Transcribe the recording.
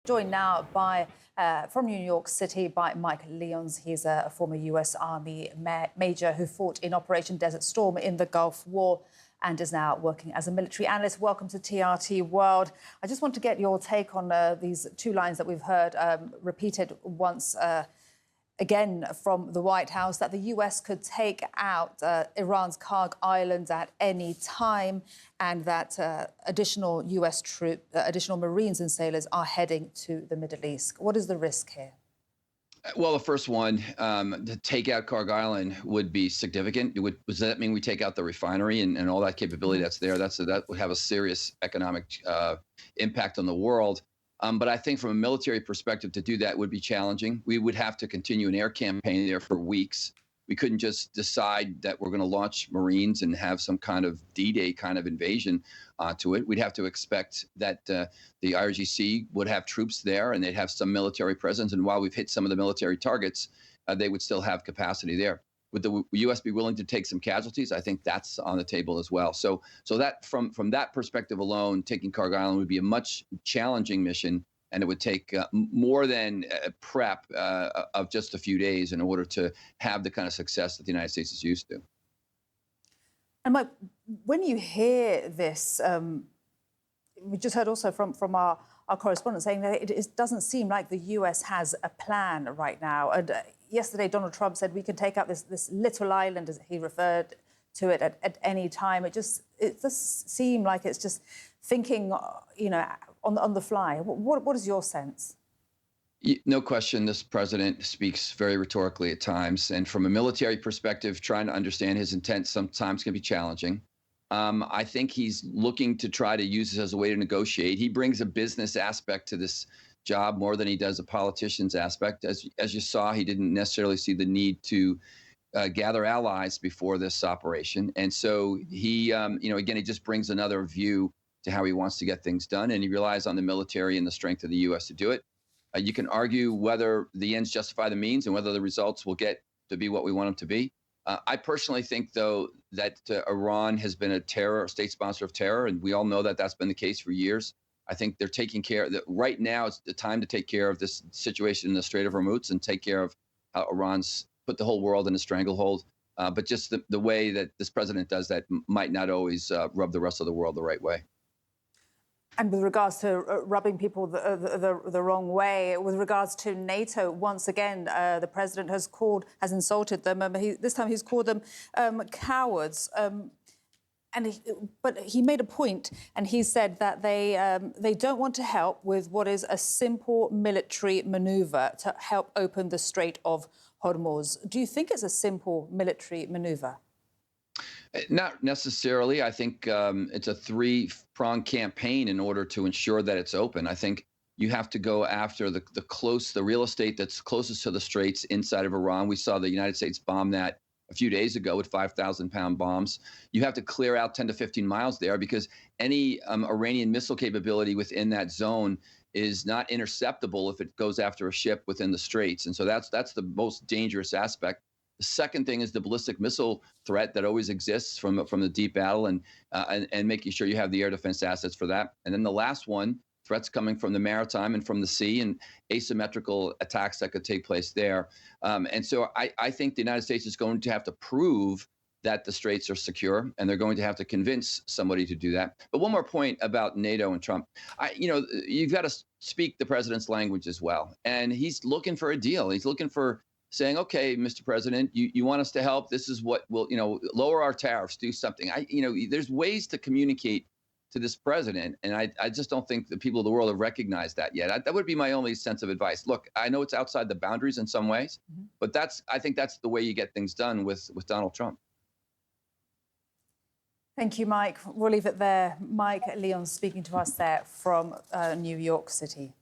Joined now by, from New York City, by Mike Lyons. He's a former U.S. Army major who fought in Operation Desert Storm in the Gulf War and is now working as a military analyst. Welcome to TRT World. I just want to get your take on these two lines that we've heard repeated once again from the White House, that the US could take out Iran's Kharg Island at any time, and that additional US troops, additional Marines and sailors are heading to the Middle East. What is the risk here? Well, the first one, to take out Kharg Island would be significant. Does that mean we take out the refinery and all that capability that's there? That would have a serious economic impact on the world. But I think from a military perspective, to do that would be challenging. We would have to continue an air campaign there for weeks. We couldn't just decide that we're going to launch Marines and have some kind of D-Day kind of invasion to it. We'd have to expect that the IRGC would have troops there and they'd have some military presence. And while we've hit some of the military targets, they would still have capacity there. Would the U.S. be willing to take some casualties? I think that's on the table as well. So that from that perspective alone, taking Kharg Island would be a much challenging mission, and it would take more than prep of just a few days in order to have the kind of success that the United States is used to. And Mike, when you hear this, we just heard also from our correspondent saying that it doesn't seem like the US has a plan right now. And yesterday, Donald Trump said we can take out this little island, as he referred to it, at any time. It does seem like it's just thinking, you know, on the fly. What is your sense? No question, this president speaks very rhetorically at times. And from a military perspective, trying to understand his intent sometimes can be challenging. I think he's looking to try to use this as a way to negotiate. He brings a business aspect to this job more than he does a politician's aspect. As you saw, he didn't necessarily see the need to gather allies before this operation. And so he, again, he just brings another view to how he wants to get things done. And he relies on the military and the strength of the U.S. to do it. You can argue whether the ends justify the means and whether the results will get to be what we want them to be. I personally think, though, that Iran has been a state sponsor of terror, and we all know that that's been the case for years. I think they're taking care that right now is the time to take care of this situation in the Strait of Hormuz and take care of how Iran's put the whole world in a stranglehold. But just the way that this president does that might not always rub the rest of the world the right way. And with regards to rubbing people the wrong way, with regards to NATO, once again, the president has insulted them. This time he's called them cowards. But he made a point, and he said that they don't want to help with what is a simple military maneuver to help open the Strait of Hormuz. Do you think it's a simple military maneuver? Not necessarily. I think it's a three-pronged campaign in order to ensure that it's open. I think you have to go after the real estate that's closest to the straits inside of Iran. We saw the United States bomb that a few days ago with 5,000-pound bombs. You have to clear out 10 to 15 miles there because any Iranian missile capability within that zone is not interceptable if it goes after a ship within the straits. And so that's the most dangerous aspect. The second thing is the ballistic missile threat that always exists from the deep battle and making sure you have the air defense assets for that. And then the last one, threats coming from the maritime and from the sea and asymmetrical attacks that could take place there. And so I think the United States is going to have to prove that the straits are secure, and they're going to have to convince somebody to do that. But one more point about NATO and Trump. You've got to speak the president's language as well. And he's looking for a deal. He's looking for saying, okay, Mr. President, you want us to help. This is what will, lower our tariffs, do something. There's ways to communicate to this president. And I just don't think the people of the world have recognized that yet. That would be my only sense of advice. Look, I know it's outside the boundaries in some ways, but I think that's the way you get things done with Donald Trump. Thank you, Mike. We'll leave it there. Mike Lyons speaking to us there from New York City.